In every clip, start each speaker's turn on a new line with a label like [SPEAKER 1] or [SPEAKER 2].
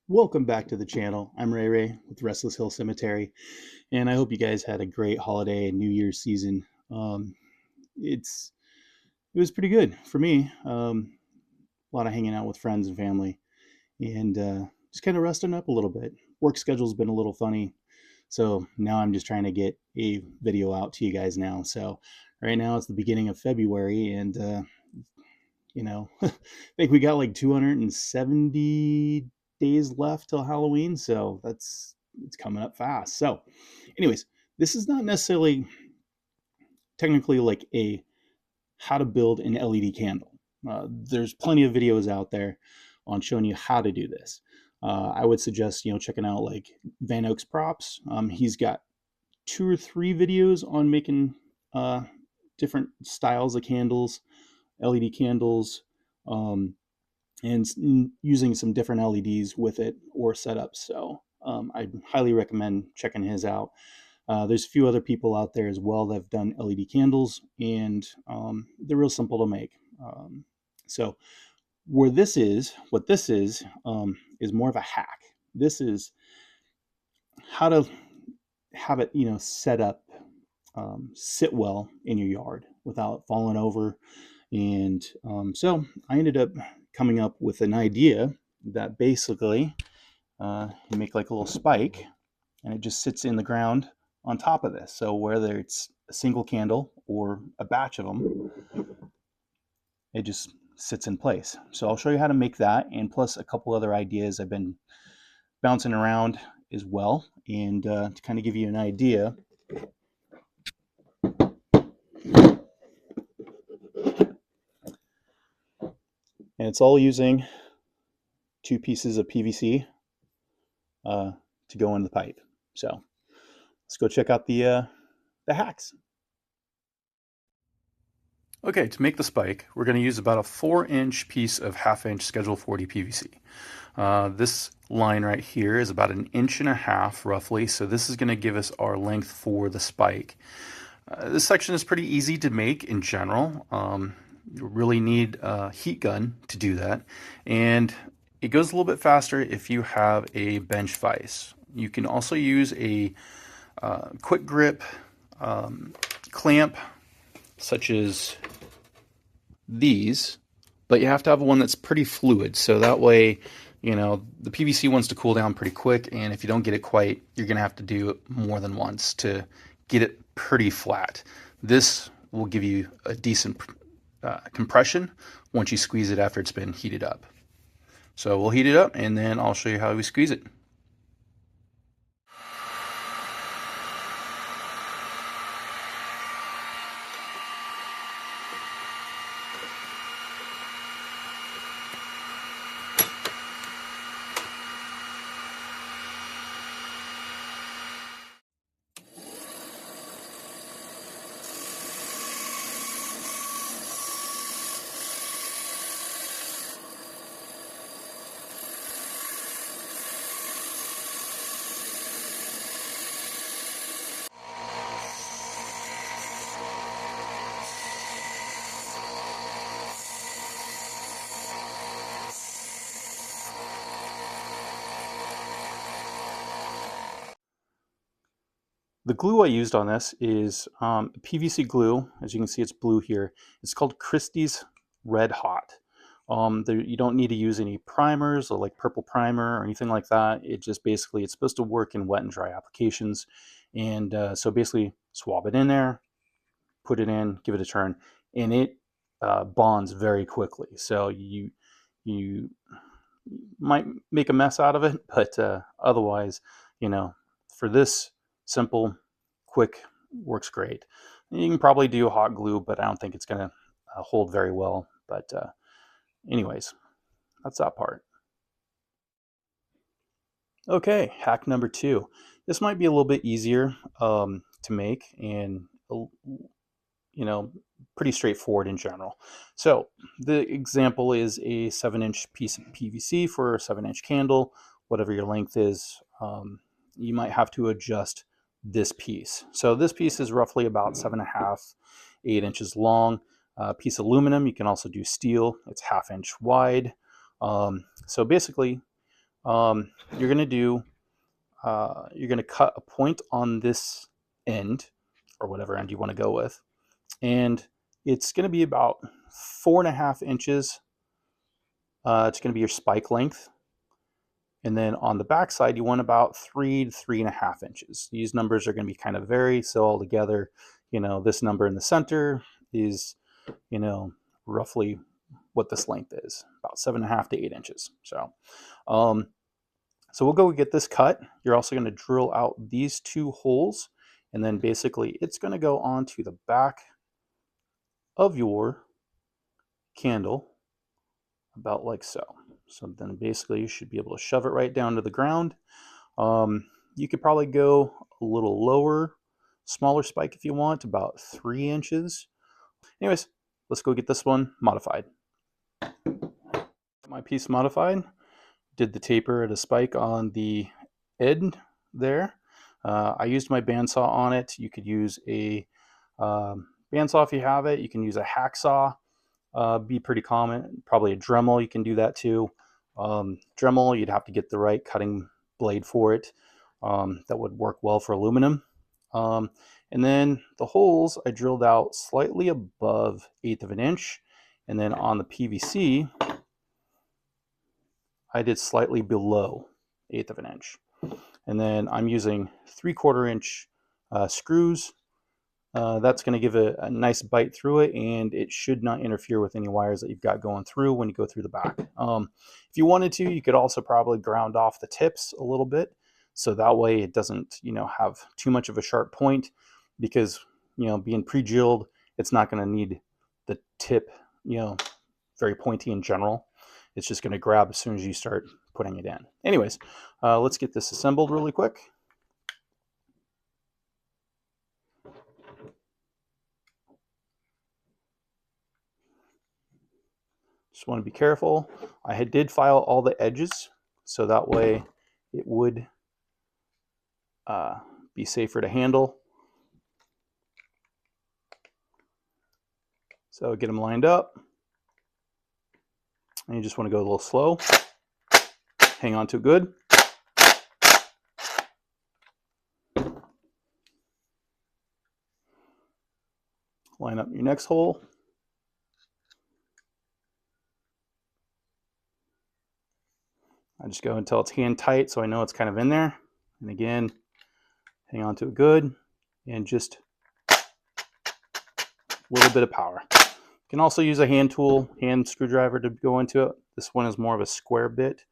[SPEAKER 1] Welcome back to the channel. I'm Ray Ray with Restless Hill Cemetery, and I hope you guys had a great holiday and New Year's season. It's it was pretty good for me. A lot of hanging out with friends and family, and just kind of resting up a little bit. Work schedule's been a little funny, so now I'm just trying to get a video out to you guys now. So right now it's the beginning of February, and I think we got like 270 days left till Halloween, so it's coming up fast. So, anyways, this is not necessarily technically like a how to build an LED candle. There's plenty of videos out there on showing you how to do this. I would suggest checking out like Van Oak's props. He's got 2 or 3 videos on making different styles of candles, LED candles, and using some different LEDs with it or setups. So I highly recommend checking his out. There's a few other people out there as well that have done LED candles, and they're real simple to make. So what this is more of a hack. This is how to have it, set up, sit well in your yard without falling over. And so I ended up coming up with an idea that basically you make like a little spike, and it just sits in the ground on top of this. So whether it's a single candle or a batch of them, it just sits in place. So I'll show you how to make that, and plus a couple other ideas I've been bouncing around as well. And to kind of give you an idea, and it's all using 2 pieces of PVC to go in the pipe. So let's go check out the hacks. Okay, to make the spike, we're going to use about a 4-inch piece of 1/2-inch Schedule 40 PVC. This line right here is about 1.5 inches roughly, so this is going to give us our length for the spike. This section is pretty easy to make in general. You really need a heat gun to do that, and it goes a little bit faster if you have a bench vise. You can also use a quick grip clamp such as these, but you have to have one that's pretty fluid, so that way the PVC wants to cool down pretty quick, and if you don't get it quite, you're gonna have to do it more than once to get it pretty flat. This will give you a decent compression once you squeeze it after it's been heated up. So we'll heat it up, and then I'll show you how we squeeze it. The glue I used on this is PVC glue. As you can see, it's blue here. It's called Christie's Red Hot. You don't need to use any primers or like purple primer or anything like that. It just basically, it's supposed to work in wet and dry applications. And so basically swab it in there, put it in, give it a turn, and it bonds very quickly. So you might make a mess out of it, but otherwise, for this simple, quick, works great. You can probably do hot glue, but I don't think it's going to hold very well. But anyways, that's that part. Okay, hack number 2. This might be a little bit easier to make, and pretty straightforward in general. So the example is a 7-inch piece of PVC for a 7-inch candle. Whatever your length is, you might have to adjust this piece. So this piece is roughly about 7.5, 8 inches long. Piece of aluminum. You can also do steel. It's 1/2 inch wide. So basically, you're going to do, you're going to cut a point on this end, or whatever end you want to go with, and it's going to be about 4.5 inches. It's going to be your spike length. And then on the back side, you want about 3 to 3.5 inches. These numbers are going to be kind of vary. So altogether, this number in the center is, roughly what this length is, about 7.5 to 8 inches. So we'll go get this cut. You're also going to drill out these 2 holes, and then basically it's going to go onto the back of your candle, about like so. So then basically you should be able to shove it right down to the ground. You could probably go a little lower, smaller spike if you want, about 3 inches. Anyways, let's go get this one modified. My piece modified. Did the taper at a spike on the end there. I used my bandsaw on it. You could use a bandsaw if you have it. You can use a hacksaw. Be pretty common. Probably a Dremel, you can do that too. Dremel, you'd have to get the right cutting blade for it. That would work well for aluminum. And then the holes I drilled out slightly above 1/8 of an inch. And then on the PVC, I did slightly below 1/8 of an inch. And then I'm using 3/4 inch screws. That's going to give a nice bite through it, and it should not interfere with any wires that you've got going through when you go through the back. If you wanted to, you could also probably ground off the tips a little bit, so that way it doesn't, have too much of a sharp point, because, being pre-drilled, it's not going to need the tip, very pointy in general. It's just going to grab as soon as you start putting it in. Anyways, let's get this assembled really quick. Just want to be careful. I did file all the edges, so that way it would be safer to handle. So get them lined up. And you just want to go a little slow. Hang on to it good. Line up your next hole. I just go until it's hand tight, so I know it's kind of in there. And again, hang on to it good, and just a little bit of power. You can also use a hand tool, hand screwdriver to go into it. This one is more of a square bit.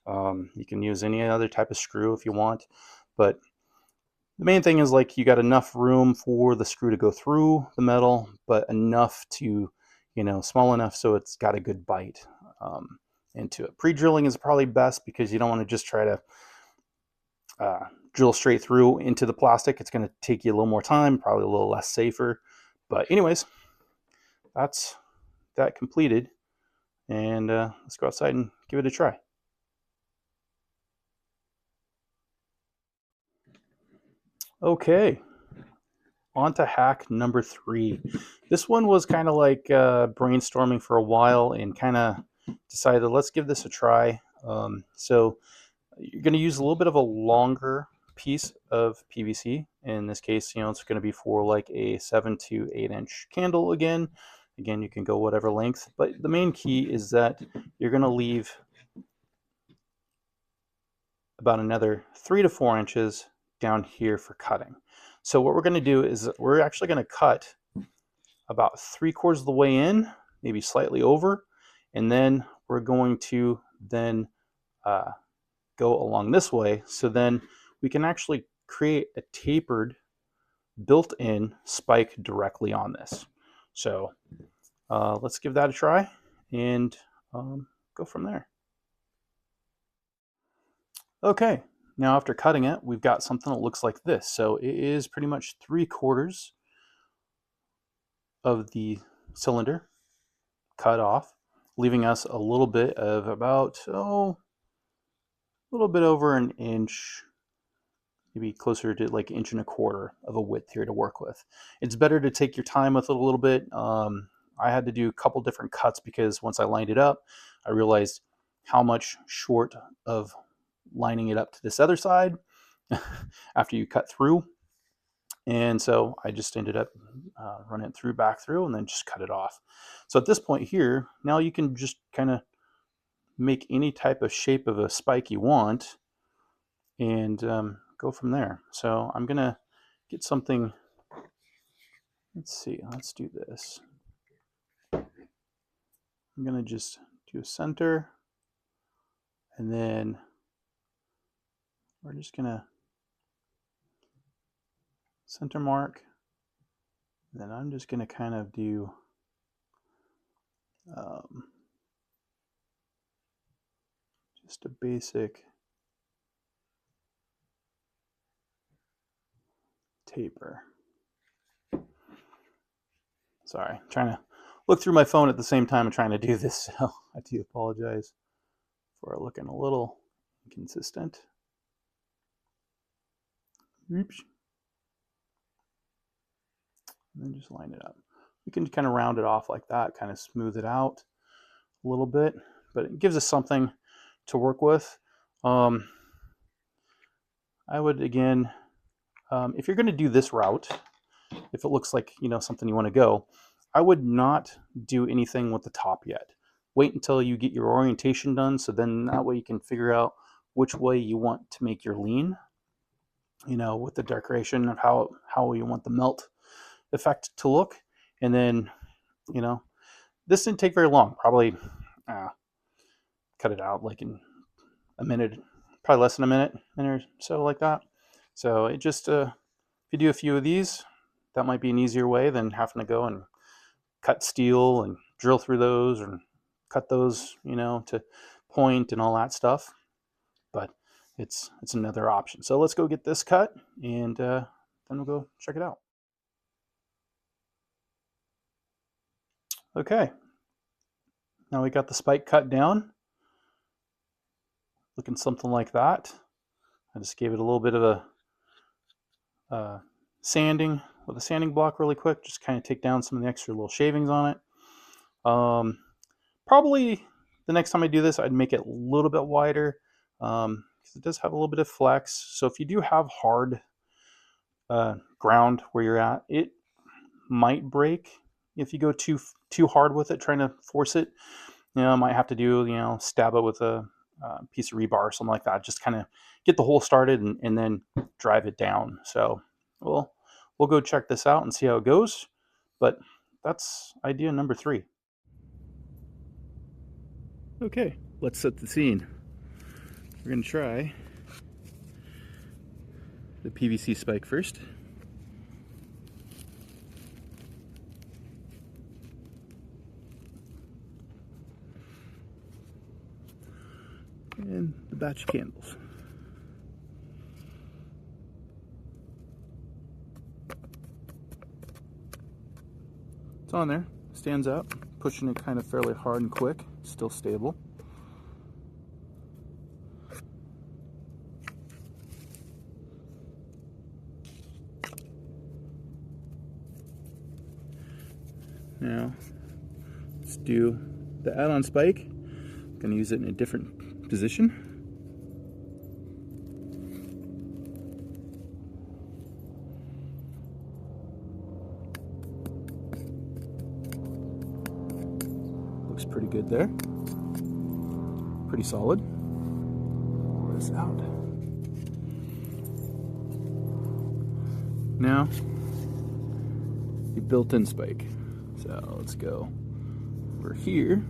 [SPEAKER 1] You can use any other type of screw if you want, but the main thing is, like, you got enough room for the screw to go through the metal, but enough to, small enough so it's got a good bite into it. Pre-drilling is probably best, because you don't want to just try to drill straight through into the plastic. It's going to take you a little more time, probably a little less safer. But anyways, that's that completed, and let's go outside and give it a try. Okay, on to hack number 3. This one was kind of like brainstorming for a while, and kind of decided, let's give this a try. So you're going to use a little bit of a longer piece of PVC. In this case, it's going to be for like a 7 to 8 inch candle again. Again, you can go whatever length, but the main key is that you're going to leave about another 3 to 4 inches down here for cutting. So what we're going to do is we're actually going to cut about 3/4 of the way in, maybe slightly over, and then we're going to then go along this way, so then we can actually create a tapered built-in spike directly on this. So let's give that a try and go from there. Okay, now after cutting it, we've got something that looks like this. So it is pretty much 3/4 of the cylinder cut off, leaving us a little bit of about, a little bit over an inch, maybe closer to like 1.25 inches of a width here to work with. It's better to take your time with it a little bit. I had to do a couple different cuts, because once I lined it up, I realized how much short of lining it up to this other side after you cut through. And so I just ended up running it back through and then just cut it off. So at this point here, now you can just kind of make any type of shape of a spike you want and go from there. So I'm going to get something. Let's see, let's do this. I'm going to just do a center, and then we're just going to center mark. Then I'm just going to kind of do just a basic taper. Sorry, I'm trying to look through my phone at the same time and trying to do this, so I do apologize for looking a little inconsistent. Oops. And then just line it up. You can kind of round it off like that, kind of smooth it out a little bit, but it gives us something to work with. I would, again, if you're going to do this route, if it looks like, you know, something you want to go, I would not do anything with the top yet. Wait until you get your orientation done, so then that way you can figure out which way you want to make your lean, you know, with the decoration of how you want the melt effect to look. And then, you know, this didn't take very long, probably cut it out like in a minute, probably less than a minute or so, like that. So it just if you do a few of these, that might be an easier way than having to go and cut steel and drill through those and cut those, you know, to point and all that stuff. But it's another option. So let's go get this cut, and then we'll go check it out. Okay, now we got the spike cut down, looking something like that. I just gave it a little bit of a sanding with a sanding block really quick, just kind of take down some of the extra little shavings on it. Probably the next time I do this, I'd make it a little bit wider, because it does have a little bit of flex. So if you do have hard ground where you're at, it might break if you go too hard with it, trying to force it. You know, I might have to do, you know, stab it with a piece of rebar or something like that, just kind of get the hole started and then drive it down. So we'll go check this out and see how it goes. But that's idea number 3. Okay, let's set the scene. We're going to try the PVC spike first. And the batch of candles. It's on there, stands out, pushing it kind of fairly hard and quick, still stable. Now, let's do the add-on spike. I'm going to use it in a different position. Looks pretty good there. Pretty solid. Pull this out. Now, the built-in spike. So let's go over here.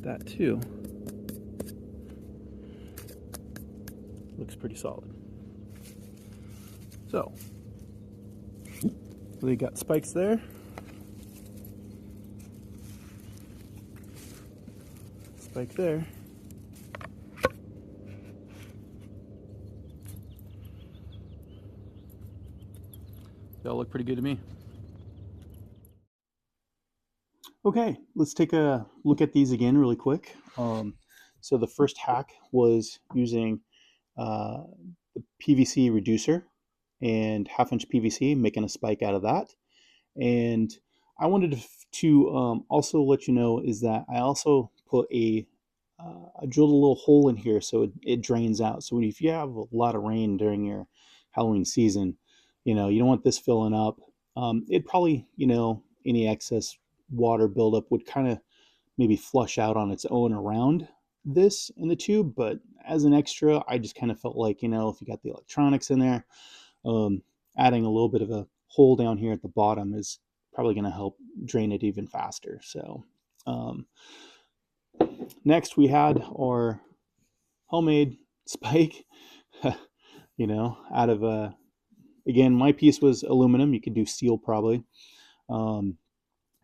[SPEAKER 1] That too looks pretty solid. So we got spikes there. Spike there. They all look pretty good to me. Okay, let's take a look at these again really quick. So the first hack was using the PVC reducer and 1/2 inch PVC, making a spike out of that. And I wanted to also let you know is that I also put I drilled a little hole in here so it drains out. So if you have a lot of rain during your Halloween season, you don't want this filling up. It probably, any excess water buildup would kind of maybe flush out on its own around this in the tube. But as an extra, I just kind of felt like, if you got the electronics in there, adding a little bit of a hole down here at the bottom is probably going to help drain it even faster. So next we had our homemade spike, out of, again, my piece was aluminum. You could do steel probably.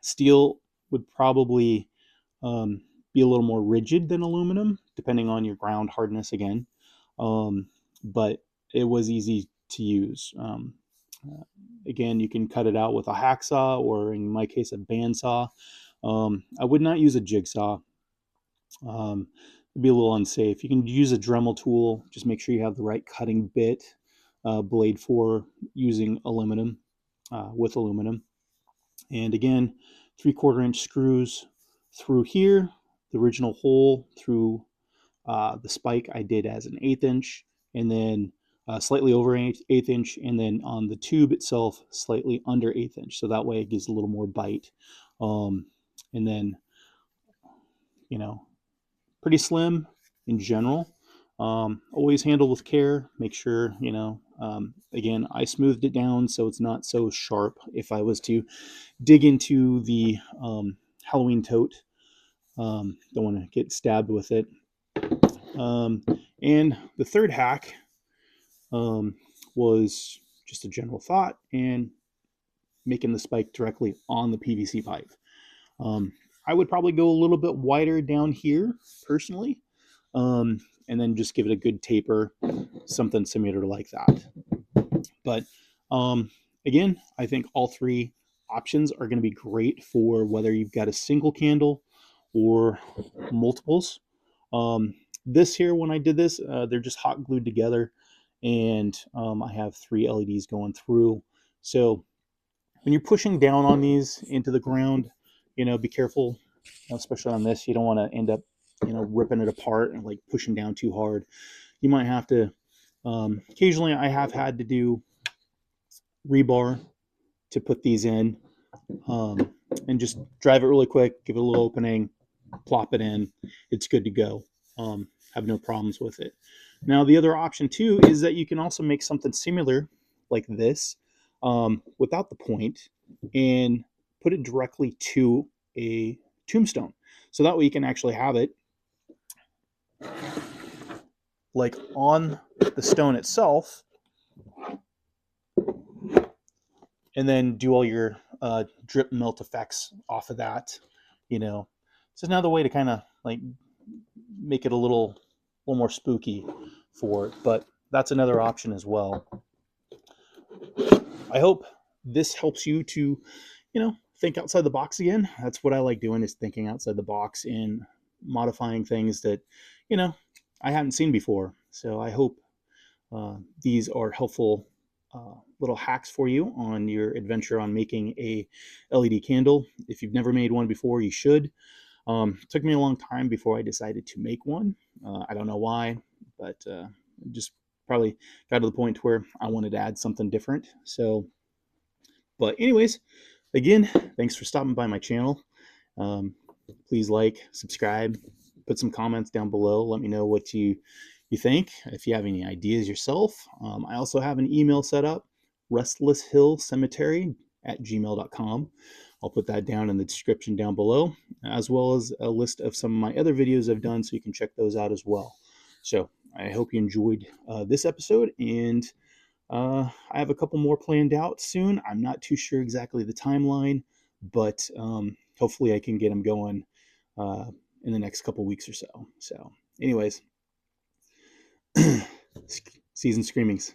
[SPEAKER 1] Steel would probably be a little more rigid than aluminum, depending on your ground hardness again. But it was easy to use. Again, you can cut it out with a hacksaw, or in my case, a bandsaw. I would not use a jigsaw. It'd be a little unsafe. You can use a Dremel tool. Just make sure you have the right cutting bit, blade for using aluminum, with aluminum. And again, 3/4 inch screws through here. The original hole through the spike I did as an 1/8 inch, and then slightly over 1/8 inch, and then on the tube itself slightly under 1/8 inch. So that way it gives a little more bite. And then, pretty slim in general. Always handle with care. Make sure, again, I smoothed it down so it's not so sharp if I was to dig into the Halloween tote. Don't want to get stabbed with it. And the third hack was just a general thought and making the spike directly on the PVC pipe. I would probably go a little bit wider down here personally, and then just give it a good taper, something similar like that. But again, I think all three options are going to be great for whether you've got a single candle or multiples. This here, when I did this, they're just hot glued together, and I have 3 LEDs going through. So when you're pushing down on these into the ground, be careful, especially on this. You don't want to end up, ripping it apart and like pushing down too hard. You might have to, occasionally I have had to do rebar to put these in, and just drive it really quick, give it a little opening, plop it in. It's good to go. Have no problems with it. Now, the other option too is that you can also make something similar like this, without the point, and put it directly to a tombstone. So that way you can actually have it like on the stone itself, and then do all your drip melt effects off of that. It's another way to kind of like make it a little more spooky for it, but that's another option as well. I hope this helps you to, think outside the box again. That's what I like doing, is thinking outside the box and modifying things that, I haven't seen before. So I hope these are helpful little hacks for you on your adventure on making a LED candle. If you've never made one before, you should. It took me a long time before I decided to make one. I don't know why, but just probably got to the point where I wanted to add something different. So, but anyways, again, thanks for stopping by my channel. Please like, subscribe, put some comments down below. Let me know what you think. If you have any ideas yourself. I also have an email set up, restlesshillcemetery@gmail.com. I'll put that down in the description down below, as well as a list of some of my other videos I've done, so you can check those out as well. So I hope you enjoyed this episode, and I have a couple more planned out soon. I'm not too sure exactly the timeline, but hopefully I can get them going in the next couple weeks or so. So anyways, season screamings.